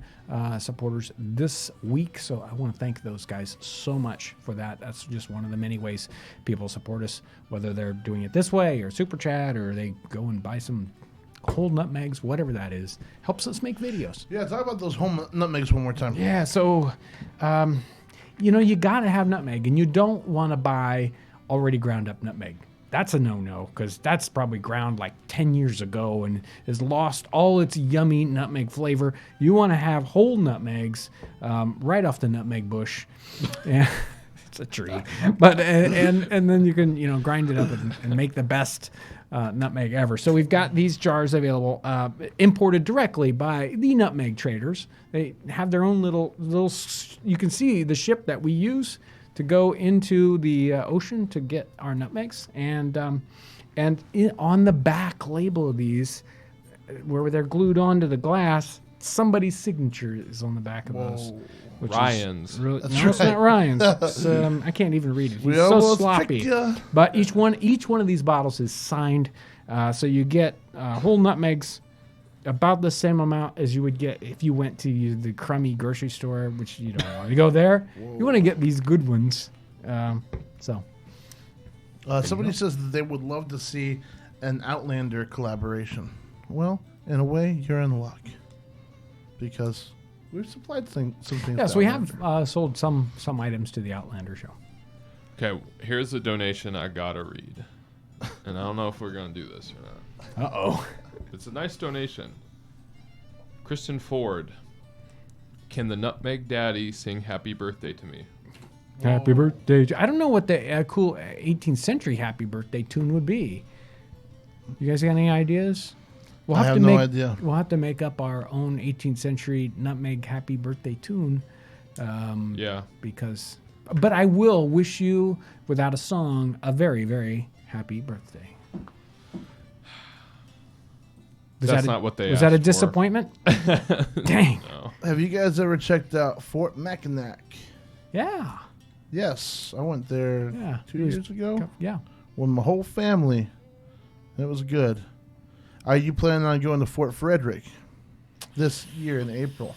supporters this week. So I want to thank those guys so much for that. That's just one of the many ways people support us, whether they're doing it this way or super chat or they go and buy some whole nutmegs, whatever that is, helps us make videos. Yeah, talk about those whole nutmegs one more time. Yeah, so, you got to have nutmeg, and you don't want to buy already ground up nutmeg. That's a no-no, because that's probably ground like 10 years ago and has lost all its yummy nutmeg flavor. You want to have whole nutmegs right off the nutmeg bush. Yeah, it's a tree. But and then you can grind it up and make the best nutmeg ever. So we've got these jars available, imported directly by the nutmeg traders. They have their own little. You can see the ship that we use to go into the ocean to get our nutmegs, and on the back label of these, where they're glued onto the glass, somebody's signature is on the back of those. Which Ryan's. Is really, That's no, it's right. not Ryan's. It's, I can't even read it. He's We so almost sloppy. tricked ya. But each one of these bottles is signed, so you get whole nutmegs about the same amount as you would get if you went to the crummy grocery store, which you don't want to go there. You want to get these good ones. Somebody says that they would love to see an Outlander collaboration. Well, in a way, you're in luck because we've supplied some things. Yes, to we Outlander. have sold some items to the Outlander show. Okay, here's a donation I gotta read, and I don't know if we're gonna do this or not. Uh-oh. It's a nice donation. Kristen Ford. Can the Nutmeg Daddy sing Happy Birthday to me? Happy birthday. I don't know what the cool 18th century happy birthday tune would be. You guys got any ideas? I have no idea. We'll have to make up our own 18th century nutmeg happy birthday tune. Yeah. But I will wish you, without a song, a very, very happy birthday. That's not what they Was that a asked for. disappointment? Dang. No. Have you guys ever checked out Fort Mackinac? Yeah. Yes, I went there Yeah. 2 years ago Yeah. with my whole family. It was good. Are you planning on going to Fort Frederick this year in April?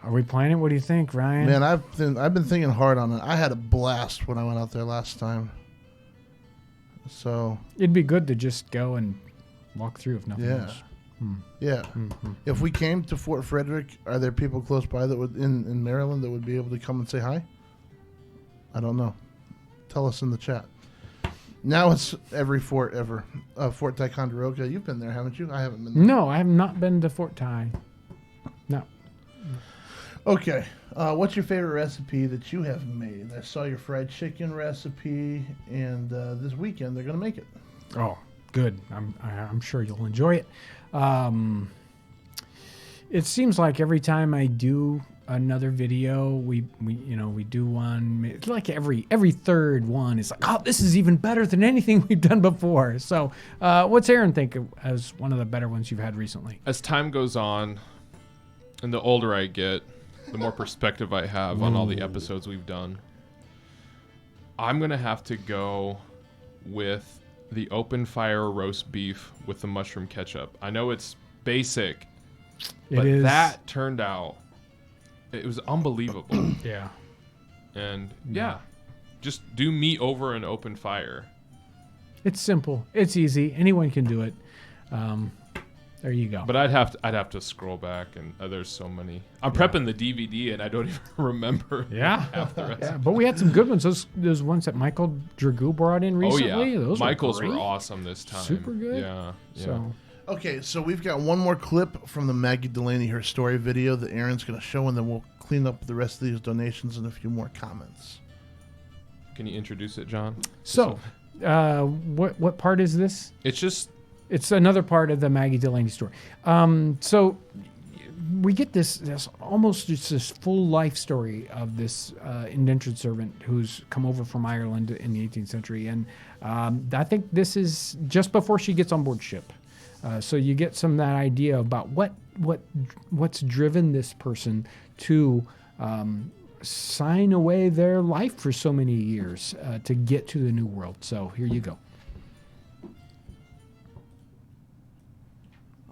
Are we planning? What do you think, Ryan? Man, I've been thinking hard on it. I had a blast when I went out there last time. So It'd be good to just go and walk through if nothing yeah, else. yeah. Mm-hmm. If we came to Fort Frederick, are there people close by that would in Maryland that would be able to come and say hi? I don't know. Tell us in the chat. Now it's every fort ever. Fort Ticonderoga. You've been there, haven't you? I haven't been there. No, I have not been to Fort Ty. No. Okay. What's your favorite recipe that you have made? I saw your fried chicken recipe, and this weekend they're going to make it. Oh, good. I'm sure you'll enjoy it. It seems like every time I do another video, we do one. It's like every third one is like, oh, this is even better than anything we've done before. So, what's Aaron think as one of the better ones you've had recently? As time goes on, and the older I get, the more perspective I have on all the episodes we've done. I'm going to have to go with the open fire roast beef with the mushroom ketchup. I know it's basic, but It is. that turned out, it was unbelievable. Yeah. And yeah, just do meat over an open fire. It's simple. It's easy. Anyone can do it. There you go. But I'd have to scroll back, and there's so many. I'm prepping the DVD, and I don't even remember. Half the rest. Yeah, but we had some good ones. Those ones that Michael Dragoo brought in recently. Oh yeah, those Michael's were were awesome this time. Super good. Yeah. So Okay, so we've got one more clip from the Maggie Delaney Her Story video that Aaron's going to show, and then we'll clean up the rest of these donations and a few more comments. Can you introduce it, John? So, what part is this? It's another part of the Maggie Delaney story. So we get this almost just this full life story of this indentured servant who's come over from Ireland in the 18th century, and I think this is just before she gets on board ship. So you get some of that idea about what's driven this person to sign away their life for so many years to get to the New World. So here you go.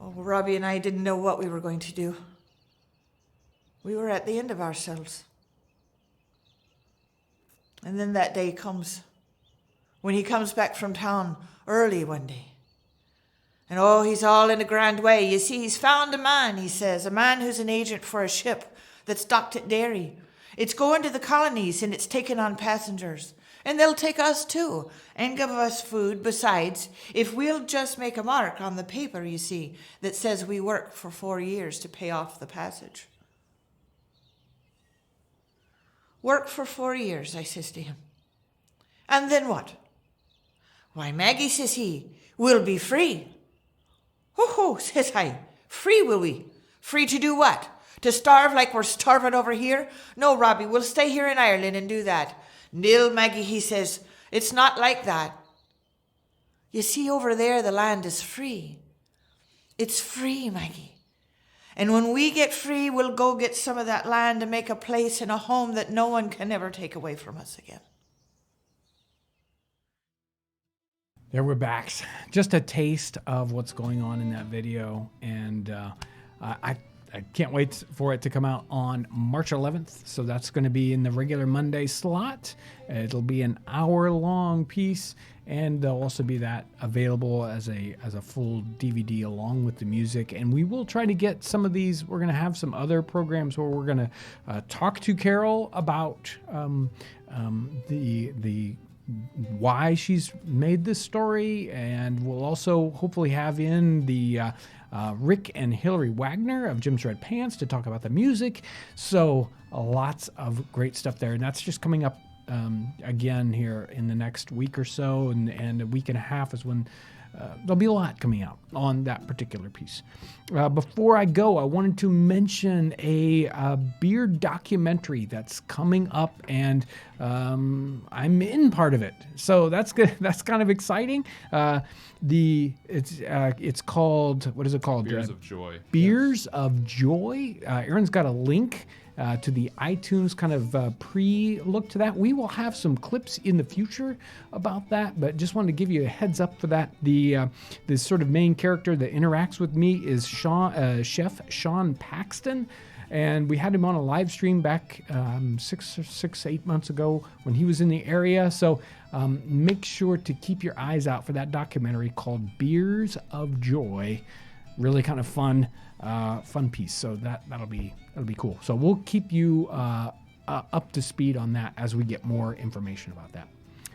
Oh, Robbie and I didn't know what we were going to do. We were at the end of ourselves. And then that day comes, when he comes back from town early one day. And oh, he's all in a grand way. You see, he's found a man, he says, a man who's an agent for a ship that's docked at Derry. It's going to the colonies and it's taking on passengers. And they'll take us too and give us food besides if we'll just make a mark on the paper, you see, that says we work for 4 years to pay off the passage. Work for 4 years, I says to him. And then what? Why, Maggie, says he, we'll be free. Ho, says I, free will we? Free to do what? To starve like we're starving over here? No, Robbie, we'll stay here in Ireland and do that. Nil, Maggie, he says, it's not like that. You see, over there the land is free. It's free, Maggie. And when we get free, we'll go get some of that land and make a place and a home that no one can ever take away from us again. There we're back. Just a taste of what's going on in that video. And I can't wait for it to come out on March 11th. So that's going to be in the regular Monday slot. It'll be an hour-long piece. And there'll also be that available as a full DVD along with the music. And we will try to get some of these. We're going to have some other programs where we're going to talk to Carol about the why she's made this story, and we'll also hopefully have in the Rick and Hillary Wagner of Jim's Red Pants to talk about the music. So lots of great stuff there, and that's just coming up again here in the next week or so, and a week and a half is when there'll be a lot coming out on that particular piece. Before I go, I wanted to mention a beer documentary that's coming up, and I'm in part of it, so that's good. That's kind of exciting. It's called, what is it called? Beers of Joy. Beers of Joy. Aaron's got a link to the iTunes kind of pre-look to that. We will have some clips in the future about that, but just wanted to give you a heads up for that. The sort of main character that interacts with me is Chef Sean Paxton, and we had him on a live stream back 8 months ago when he was in the area. So make sure to keep your eyes out for that documentary called Beers of Joy. Really kind of fun piece. So that'll be cool. So we'll keep you up to speed on that as we get more information about that.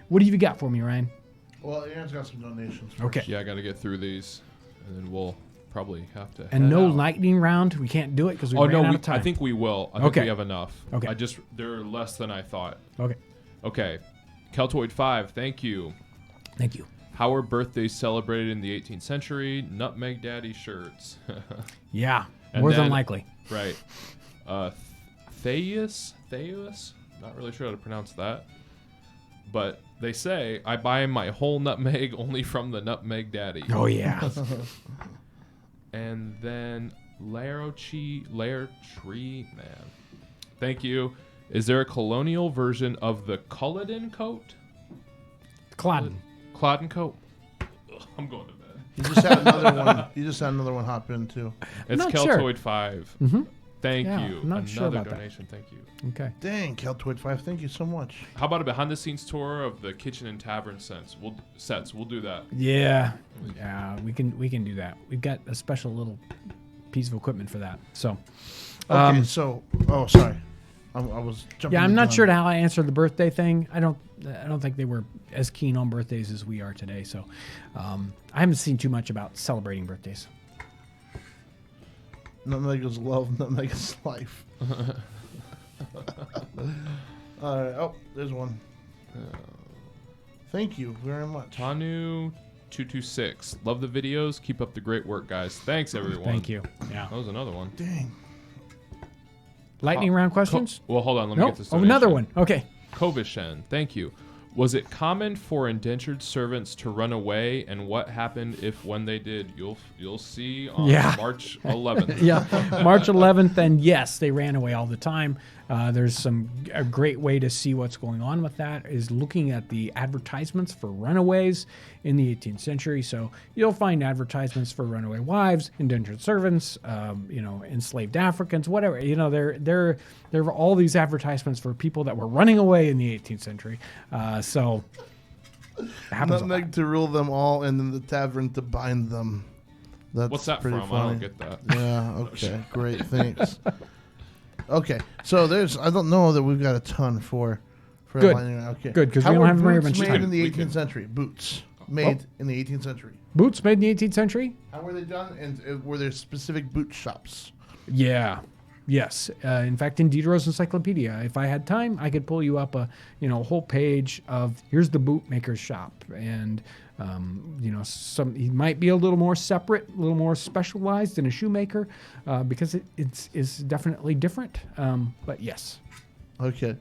What have you got for me, Ryan? Well, Aaron's got some donations. Okay. Yeah, I got to get through these, and then we'll probably have to. And no out. lightning round. We can't do it because we ran out of time. I think we will. I think we have enough. Okay. They're less than I thought. Okay. Keltoid 5, thank you. Thank you. How were birthdays celebrated in the 18th century? Nutmeg Daddy shirts. Yeah, And more than then- likely. Right. Theus? Not really sure how to pronounce that. But they say, I buy my whole nutmeg only from the Nutmeg Daddy. Oh, yeah. And then Lair Tree, man. Thank you. Is there a colonial version of the Culloden coat? Clodden. Clodden coat? Ugh, I'm going to bed. You just had another one. You just had another one hop in too. It's Not Keltoid sure. 5. Thank Yeah, you. I'm not Another sure about that. donation. Thank you. Okay. Dang, Keltoid5, thank you so much. How about a behind-the-scenes tour of the kitchen and tavern sets? We'll do that. Yeah. Yeah, we can do that. We've got a special little piece of equipment for that. So, Okay, so, oh, sorry. I was jumping. yeah, I'm the not gun. sure how I answered the birthday thing. I don't think they were as keen on birthdays as we are today. So, I haven't seen too much about celebrating birthdays. Nutmeg is love, nutmeg is life. All right. Oh, there's one. Thank you very much. Tanu226. Love the videos. Keep up the great work, guys. Thanks, everyone. Thank you. Yeah. That was another one. Dang. Lightning round questions? Well, hold on. Let me Nope. get this Oh, another donation. one. Okay. Kovishen, thank you. Was it common for indentured servants to run away, and what happened if when they did? You'll see on Yeah. March 11th. Yeah, March 11th, and yes, they ran away all the time. There's a great way to see what's going on with that is looking at the advertisements for runaways in the 18th century. So you'll find advertisements for runaway wives, indentured servants, enslaved Africans, whatever. There are all these advertisements for people that were running away in the 18th century. So it happens a lot. Nutmeg to rule them all, and then the tavern to bind them. That's What's that pretty from? funny. I don't get that. Yeah. Okay. Great. Thanks. Okay. So I don't know that we've got a ton for Good. lightning round. Okay. Good, 'cause we How don't were have very boots much made time. in the We 18th can- century. Boots made in the 18th century. Boots made in the 18th century? How were they done? And were there specific boot shops? Yeah. Yes. In fact, in Diderot's Encyclopedia, if I had time, I could pull you up a whole page of here's the bootmaker's shop, and he might be a little more separate, a little more specialized than a shoemaker, because it's definitely different. But yes, Okay.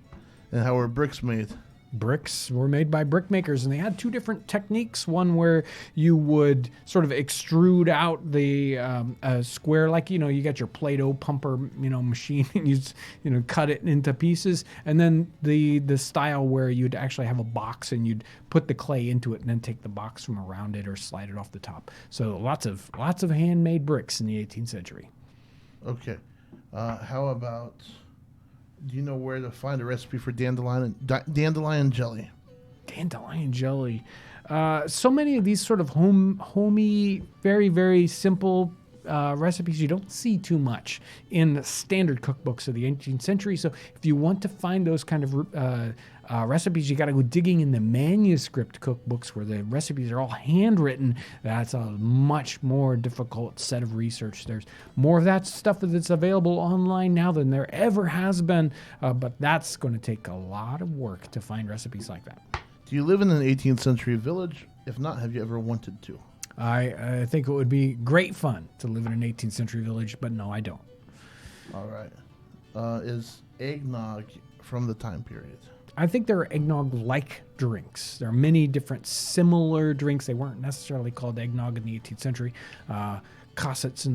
And how were bricks made? bricks were made by brick makers, and they had two different techniques. One where you would sort of extrude out the square, like you got your Play-Doh pumper machine, and you cut it into pieces, and then the style where you'd actually have a box and you'd put the clay into it and then take the box from around it or slide it off the top. So lots of handmade bricks in the 18th century. Okay. How about? Do you know where to find a recipe for dandelion jelly? Dandelion jelly. So many of these sort of homey, very, very simple recipes you don't see too much in the standard cookbooks of the 18th century. So if you want to find those kind of recipes, you got to go digging in the manuscript cookbooks where the recipes are all handwritten. That's a much more difficult set of research. There's more of that stuff that's available online now than there ever has been, but that's going to take a lot of work to find recipes like that. Do you live in an 18th century village? If not, have you ever wanted to? I think it would be great fun to live in an 18th century village, but no, I don't. All right. Is eggnog from the time period? I think there are eggnog-like drinks. There are many different similar drinks. They weren't necessarily called eggnog in the 18th century. Cossets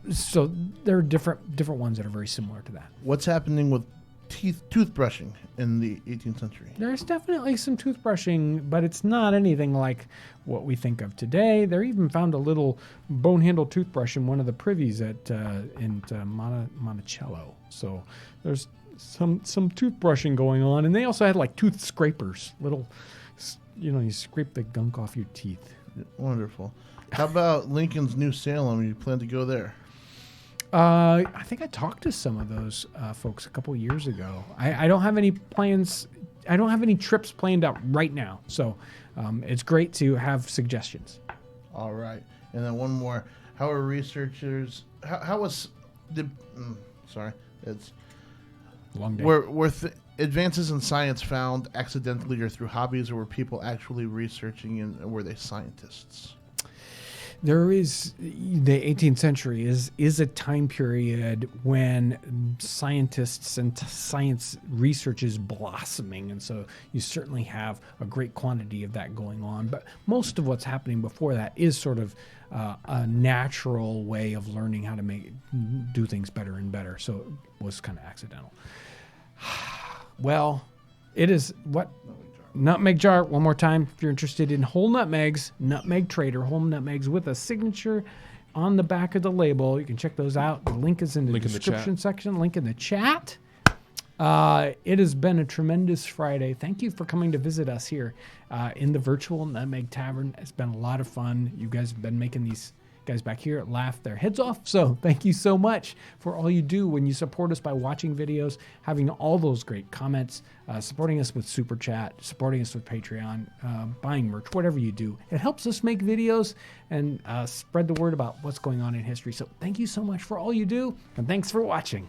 so there are different ones that are very similar to that. What's happening with toothbrushing in the 18th century? There's definitely some toothbrushing, but it's not anything like what we think of today. They even found a little bone-handled toothbrush in one of the privies in Monticello. So there's some toothbrushing going on, and they also had like tooth scrapers, little, you scrape the gunk off your teeth. Wonderful. How about Lincoln's New Salem? You plan to go there? I think I talked to some of those folks a couple years ago. I don't have any plans. I don't have any trips planned out right now. So it's great to have suggestions. All right. And then one more. How are researchers? How was the? Sorry, it's Long day. were advances in science found accidentally or through hobbies, or were people actually researching, and were they scientists? There is the 18th century is a time period when scientists and science research is blossoming, and so you certainly have a great quantity of that going on. But most of what's happening before that is sort of a natural way of learning how to do things better and better. So it was kind of accidental. Well, it is what. Nutmeg jar, one more time, if you're interested in whole nutmegs, Nutmeg Trader, whole nutmegs with a signature on the back of the label. You can check those out. The link is in the Link in the description chat. section. Link in the chat. It has been a tremendous Friday. Thank you for coming to visit us here in the virtual Nutmeg Tavern. It's been a lot of fun. You guys have been making these guys back here laugh their heads off. So thank you so much for all you do when you support us by watching videos, having all those great comments, supporting us with Super Chat, supporting us with Patreon, buying merch, whatever you do. It helps us make videos and spread the word about what's going on in history. So thank you so much for all you do, and thanks for watching.